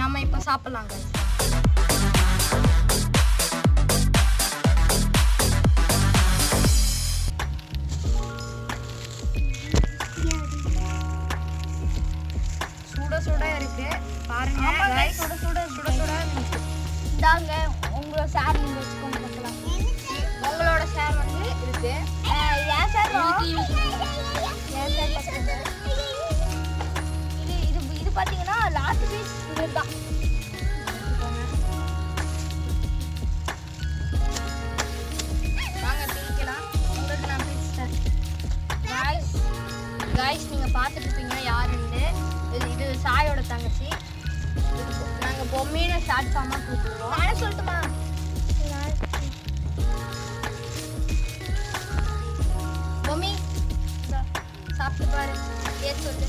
நம்ம இப்போ சாப்பிடலாம் guys. சுட சுட இருக்கு பாருங்க guys. சுட சுட இந்தாங்க உங்களோட ஷேர் நீங்க வெச்சுக்கோங்க பார்க்கலாம். உங்களோட ஷேர் வந்து இருக்கு. ஏன் ஷேர் இது பாத்தீங்கன்னா லாஸ்ட் பீஸ் இதுதான். வாங்க பிரிக்கலாம். உங்களுக்கு நான் பிரிச்சுட்டேன் guys. நீங்க பார்த்துட்டு இருப்பீங்க யாருன்னு. இது சாயோட தங்கச்சி. நாங்க பொம்மையில ஷார்ட் ஃபார்மா கூப்பிடுவோம். நான் சொல்லட்டுமா? பொம்மி சாப்பிட்டு பாரு. ஏன் சொல்லு.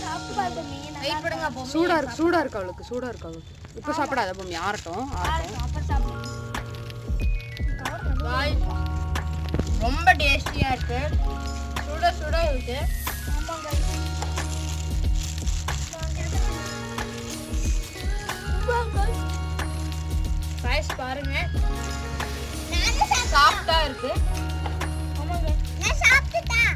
சாப்பிட்டு பாரு பொம்மி. வெயிட் பண்ணுங்க பொம்மி. சூடா இருக்கு அவளுக்கு. இப்போ சாப்பிடாத பொம்மி. ஆறட்டும். அப்புறம் சாப்பிடு. ரொம்ப டேஸ்டியா இருக்கு. சுட இருக்கு. ஆமாங்க. ரைஸ் பாருங்க. சாஃப்ட்டா இருக்கு. ஆமாங்க. நான் சாப்பிட்டேன்.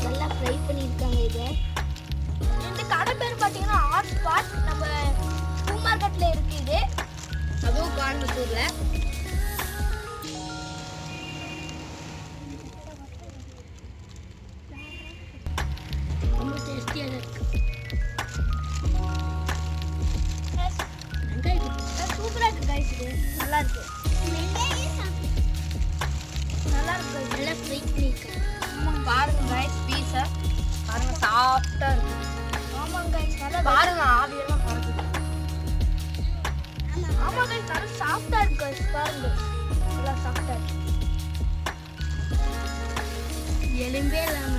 நல்லா ஃப்ரை பண்ணிருக்காங்க. இது இந்த கடை பேர் பாத்தீங்கன்னா ஹாட் ஸ்பாட். நம்ம பூ மார்க்கெட்ல இருக்கு இது. அதுவும் கோயம்புத்தூர்ல. ரொம்ப டேஸ்டியா இருக்கு. சூப்பரா இருக்கு guys. இது நல்லா இருக்கு. நல்லா இருக்கு. நல்லா ஃப்ரை பண்ணிருக்காங்க. பாருங்க guys பீஸ பாருங்க சாஃப்ட்டா இருக்கு. ஆமாங்க guys நல்லா பாருங்க ஆவியெல்லாம் பறக்குது. ஆமா guys நல்லா சாஃப்ட்டா இருக்கு guys. பாருங்க நல்லா சாஃப்ட்டா இருக்கு. எலும்பே இல்லாம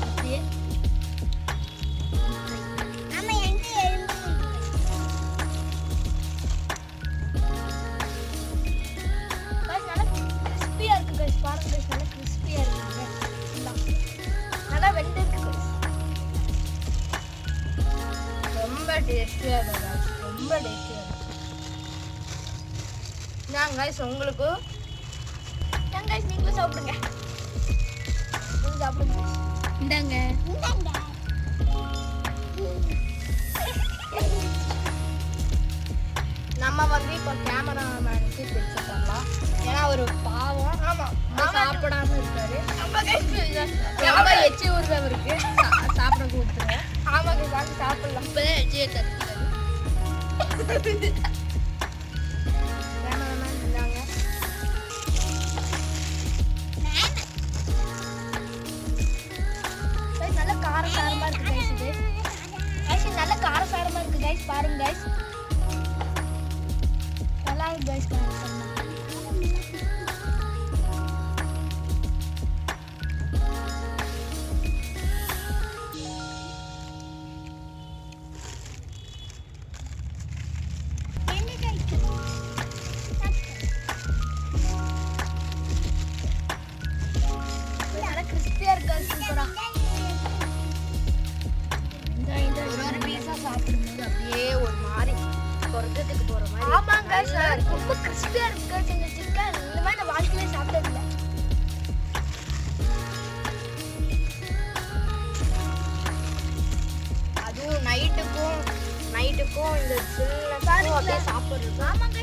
அப்படியே. ஆமா எங்க எலும்பு guys நல்லா கிறிஸ்பியா இருக்கு guys. பாருங்க guys நல்லா கிறிஸ்பியா இருக்கு. நல்லா வெந்திருக்கு guys. ரொம்ப டேஸ்டியா இருக்கு guys. ரொம்ப டேஸ்டியா இருக்கு. நான் guys உங்களுக்கு நான் guys நீங்களும் சாப்பிடுங்க. நீங்க சாப்பிடுங்க. இந்தாங்க. நம்ம வந்து இப்போ கேமராமேனுக்கு பிடிச்சு தரலாம். ஏன்னா ஒரு பாவம். ஆமா சாப்பிடாம இருக்காரு. நம்ம எச்சி ஊர்றவருக்கு சாப்பிட கொடுத்துருவேன். ஆமாங்க வாங்க சாப்பிடலாம். இப்பதான் எச்சியை தடுக்கிறாரு. கேமராமேன் இருந்தாங்க. நல்ல காரசாரமா இருக்கு கைஸ். இது கைஸ் நல்ல காரசாரமா இருக்கு கைஸ். பாருங்க கைஸ் நல்லா இருக்கு கைஸ். கிறிஸ்பியா இருக்கு சூப்பரா. ஒரு பீஸா சாப்பிடும்போது அப்படியே ஒரு மாதிரி சொர்க்கத்துக்கு போற மாதிரி. ஆமாங்க சார் ரொம்ப கிறிஸ்பியா இருக்கு இந்த சிக்கன். இந்த மாதிரி நான் வாழ்க்கையில சாப்பிட்டது இல்லை. அதுவும் நைட்டுக்கும் இந்த சில்லுன்னு அப்படியே சாப்பிடுறது. ஆமாங்க